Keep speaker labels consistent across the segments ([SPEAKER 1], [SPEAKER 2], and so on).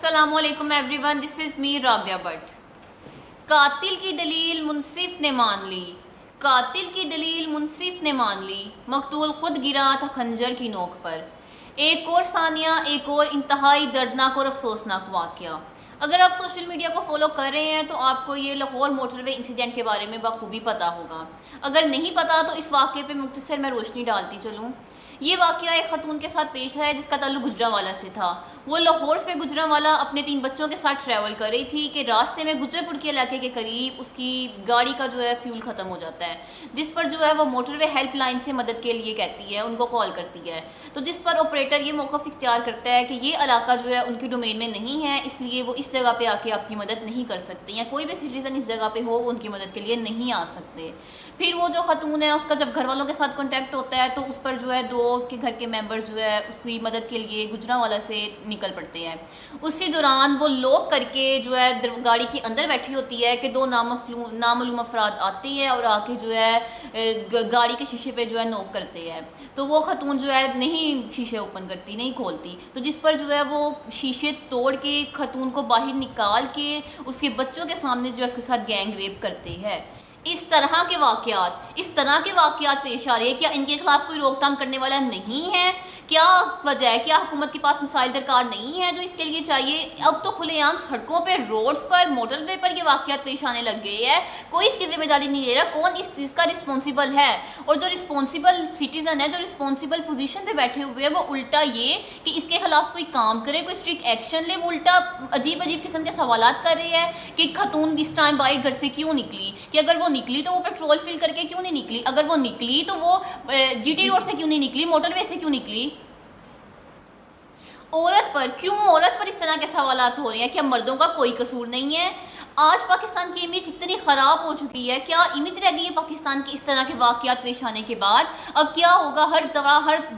[SPEAKER 1] السلام علیکم every one, this is me Rabia but. قاتل کی دلیل منصف نے مان لی، قاتل کی دلیل منصف نے مان لی، مقتول خود گرا تھا خنجر کی نوک پر۔ ایک اور ثانیہ، ایک اور انتہائی دردناک اور افسوسناک واقعہ۔ اگر آپ سوشل میڈیا کو فالو کر رہے ہیں تو آپ کو یہ لاہور موٹر وے انسیڈنٹ کے بارے میں بخوبی پتہ ہوگا۔ اگر نہیں پتہ تو اس واقعے پہ مختصر میں روشنی ڈالتی چلوں۔ یہ واقعہ ایک خاتون کے ساتھ پیش ہے جس کا تعلق گجرانوالہ سے تھا۔ وہ لاہور سے گجرانوالہ اپنے 3 بچوں کے ساتھ ٹریول کر رہی تھی کہ راستے میں گجر پور کے علاقے کے قریب اس کی گاڑی کا فیول ختم ہو جاتا ہے، جس پر وہ موٹر وے ہیلپ لائن سے مدد کے لیے کہتی ہے، ان کو کال کرتی ہے۔ تو جس پر آپریٹر یہ موقف اختیار کرتا ہے کہ یہ علاقہ ان کی ڈومین میں نہیں ہے، اس لیے وہ اس جگہ پہ آ کے آپ کی مدد نہیں کر سکتے، یا کوئی بھی سٹیزن اس جگہ پہ ہو وہ ان کی مدد کے لیے نہیں آ سکتے۔ پھر وہ جو خاتون ہے اس کا جب گھر والوں کے ساتھ کانٹیکٹ ہوتا ہے تو اس پر 2 اس کے گھر کے ممبرز اس کی مدد کے لیے گجرانوالہ سے نکل پڑتے ہیں۔ اسی دوران وہ لوک کر کے گاڑی کے اندر بیٹھی ہوتی ہے کہ 2 نامعلوم افراد آتے ہیں اور آ کے گاڑی کے شیشے پہ نوک کرتے ہیں۔ تو وہ خاتون نہیں شیشے اوپن کرتی، نہیں کھولتی، تو جس پر وہ شیشے توڑ کے خاتون کو باہر نکال کے اس کے بچوں کے سامنے اس کے ساتھ گینگ ریپ کرتے ہیں۔ اس طرح کے واقعات پیش آ رہے ہیں۔ کیا ان کے خلاف کوئی روک تھام کرنے والا نہیں ہے؟ کیا وجہ ہے؟ کیا حکومت کے پاس مسائل درکار نہیں ہے جو اس کے لیے چاہیے؟ اب تو کھلے عام سڑکوں پہ، روڈز پر، موٹر وے پر یہ واقعات پیش آنے لگ گئے ہیں۔ کوئی اس کی ذمہ داری نہیں لے رہا کون اس چیز کا رسپانسیبل ہے، اور جو رسپانسیبل سٹیزن ہے، جو رسپانسیبل پوزیشن پہ بیٹھے ہوئے ہیں، وہ الٹا یہ کہ اس کے خلاف کوئی کام کرے، کوئی اسٹرکٹ ایکشن لے، وہ الٹا عجیب قسم کے سوالات کر رہی ہے کہ خاتون اس ٹائم باہر گھر سے کیوں نکلی، کہ اگر وہ نکلی تو وہ پیٹرول فل کر کے کیوں نہیں نکلی، اگر وہ نکلی تو وہ جی ٹی روڈ سے کیوں نہیں نکلی، موٹر وے سے کیوں نکلی۔ عورت پر اس طرح کے سوالات ہو رہے ہیں؟ کیا مردوں کا کوئی قصور نہیں ہے؟ آج پاکستان کی امیج اتنی خراب ہو چکی ہے، کیا امیج رہ گئی ہے پاکستان کی اس طرح کے واقعات پیش آنے کے بعد؟ اب کیا ہوگا؟ ہر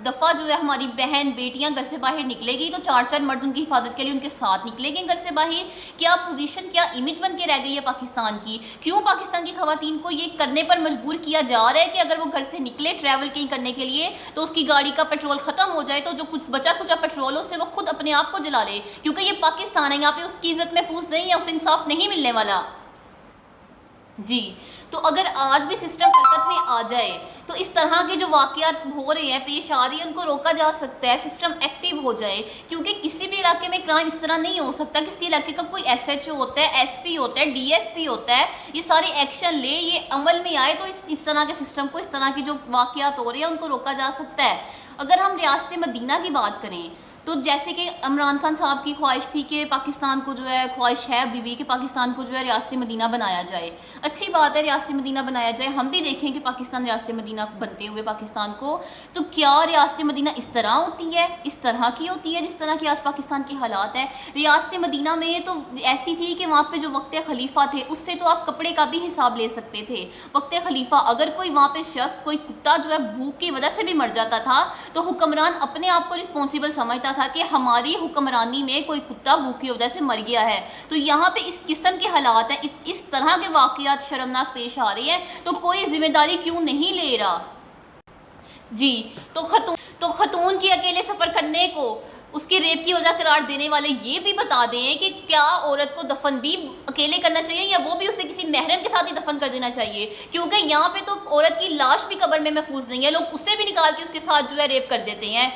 [SPEAKER 1] دفعہ ہماری بہن بیٹیاں گھر سے باہر نکلے گی تو 4 مرد ان کی حفاظت کے لیے ان کے ساتھ نکلے گے گھر سے باہر۔ کیا پوزیشن، کیا امیج بن کے رہ گئی ہے پاکستان کی؟ کیوں پاکستان کی خواتین کو یہ کرنے پر مجبور کیا جا رہا ہے کہ اگر وہ گھر سے نکلے ٹریول کہیں کرنے کے لیے تو اس کی گاڑی کا پیٹرول ختم ہو جائے تو جو کچھ بچا کچا پیٹرول سے وہ خود اپنے آپ کو جلا لے، کیونکہ یہ پاکستان ہے، یہاں پہ اس کی عزت محفوظ نہیں ہے، اسے انصاف نہیں ملنے والا۔ جی، تو اگر آج بھی سسٹم حرکت میں آ جائے تو اس طرح کے جو واقعات ہو رہے ہیں، پیش آ رہی ہیں، ان کو روکا جا سکتا ہے، سسٹم ایکٹیو ہو جائے، کیونکہ کسی بھی علاقے میں کرائم اس طرح نہیں ہو سکتا۔ کسی علاقے کا کوئی ایس ایچ او ہوتا ہے، ایس پی ہوتا ہے، ڈی ایس پی ہوتا ہے، یہ سارے ایکشن لے، یہ عمل میں آئے تو اس طرح کے سسٹم کو، اس طرح کے جو واقعات ہو رہے ہیں ان کو روکا جا سکتا ہے۔ اگر ہم ریاست مدینہ کی بات کریں تو جیسے کہ عمران خان صاحب کی خواہش تھی کہ پاکستان کو خواہش ہے ابھی بھی کہ پاکستان کو ریاست مدینہ بنایا جائے، اچھی بات ہے ریاست مدینہ بنایا جائے، ہم بھی دیکھیں کہ پاکستان ریاست مدینہ بنتے ہوئے پاکستان کو، تو کیا ریاست مدینہ اس طرح ہوتی ہے، اس طرح کی ہوتی ہے جس طرح کی آج پاکستان کی حالات ہیں؟ ریاست مدینہ میں تو ایسی تھی کہ وہاں پہ جو وقت خلیفہ تھے اس سے تو آپ کپڑے کا بھی حساب لے سکتے تھے۔ وقت خلیفہ اگر کوئی وہاں پہ شخص، کوئی کتا بھوک کی وجہ سے بھی مر جاتا تھا تو حکمران اپنے آپ کو رسپانسیبل سمجھتا تھا کہ ہماری حکمرانی میں کوئی کتا بھوک کی وجہ سے مر گیا ہے۔ تو یہاں پہ اس قسم کے حالات ہیں، اس طرح کے واقعات شرمناک پیش آ رہے ہیں، تو کوئی ذمہ داری کیوں نہیں لے رہا؟ جی، تو خاتون کی اکیلے سفر کرنے کو اس کے ریپ کی وجہ قرار دینے والے یہ بھی بتا دیں کہ کیا عورت کو دفن بھی اکیلے کرنا چاہیے یا وہ بھی اسے کسی محرم کے ساتھ ہی دفن کر دینا چاہیے؟ کیونکہ یہاں پہ تو عورت کی لاش بھی قبر میں محفوظ نہیں ہے، لوگ اسے بھی نکال کے اس کے ساتھ ریپ کر دیتے ہیں۔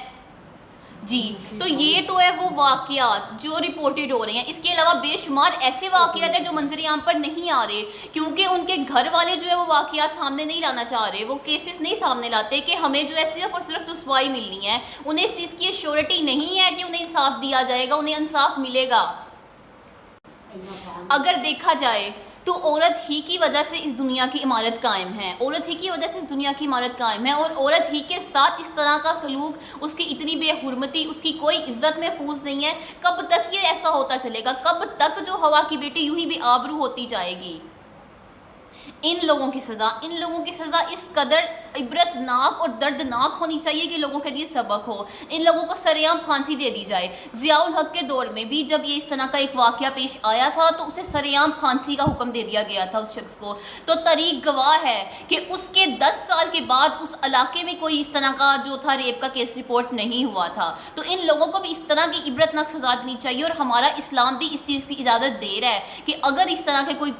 [SPEAKER 1] جی، تو یہ تو ہے وہ واقعات جو رپورٹڈ ہو رہے ہیں۔ اس کے علاوہ بے شمار ایسے واقعات ہیں جو منظر عام پر نہیں آ رہے، کیونکہ ان کے گھر والے وہ واقعات سامنے نہیں لانا چاہ رہے، وہ کیسز نہیں سامنے لاتے کہ ہمیں صرف اور صرف رسوائی ملنی ہے، انہیں اس چیز کی شیورٹی نہیں ہے کہ انہیں انصاف دیا جائے گا، انہیں انصاف ملے گا۔ اگر دیکھا جائے تو عورت ہی کی وجہ سے اس دنیا کی عمارت قائم ہے، عورت ہی کی وجہ سے اس دنیا کی عمارت قائم ہے، اور عورت ہی کے ساتھ اس طرح کا سلوک، اس کی اتنی بے حرمتی، اس کی کوئی عزت محفوظ نہیں ہے۔ کب تک یہ ایسا ہوتا چلے گا؟ کب تک ہوا کی بیٹی یوں ہی بے آبرو ہوتی جائے گی؟ ان لوگوں کی سزا اس قدر عبرتناک اور دردناک ہونی چاہیے کہ لوگوں کے لیے سبق ہو. ان لوگوں کو سرعام پھانسی دے دی جائے. ضیاء الحق کے دور میں بھی جب یہ اس طرح کا ایک واقعہ پیش آیا تھا تو اسے سرعام پھانسی کا حکم دے دیا گیا تھا اس شخص کو. تو تاریخ گواہ ہے کہ اس کے 10 سال کے بعد اس علاقے میں کوئی اس طرح کا جو تھا ریپ کا کیس رپورٹ نہیں ہوا تھا. تو ان لوگوں کو بھی اس طرح کی عبرتناک سزا دینی چاہیے, اور ہمارا اسلام بھی اس چیز کی اجازت دے رہا ہے کہ اگر اس طرح کے کوئی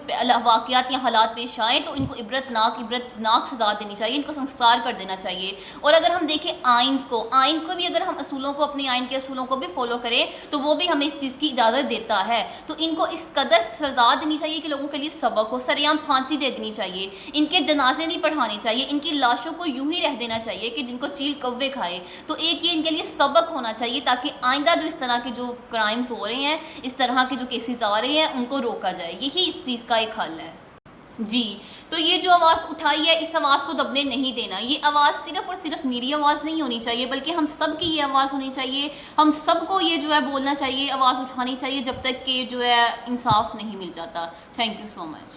[SPEAKER 1] واقعات یا حالات پیش آئیں تو ان کو عبرتناک سزا دینی چاہیے, ان کو سنسار کر دینا چاہیے. اور اگر ہم دیکھیں آئین کو بھی, اگر ہم اصولوں کو, اپنے آئین کے اصولوں کو بھی فالو کریں تو وہ بھی ہمیں اس چیز کی اجازت دیتا ہے. تو ان کو اس قدر سزا دینی چاہیے کہ لوگوں کے لیے سبق ہو, سرعام پھانسی دے دینی چاہیے, ان کے جنازے نہیں پڑھانے چاہیے, ان کی لاشوں کو یوں ہی رہ دینا چاہیے کہ جن کو چیل کوے کھائے. تو ایک یہ ان کے لیے سبق ہونا چاہیے تاکہ آئندہ جو اس طرح کے جو کرائمز ہو رہے ہیں, اس طرح کے جو کیسز آ رہے ہیں, ان کو روکا جائے. یہی اس چیز کا ایک حل ہے. جی تو یہ جو آواز اٹھائی ہے, اس آواز کو دبنے نہیں دینا. یہ آواز صرف اور صرف میری آواز نہیں ہونی چاہیے بلکہ ہم سب کی یہ آواز ہونی چاہیے. ہم سب کو یہ جو ہے بولنا چاہیے, آواز اٹھانی چاہیے جب تک کہ جو ہے انصاف نہیں مل جاتا. Thank you so much.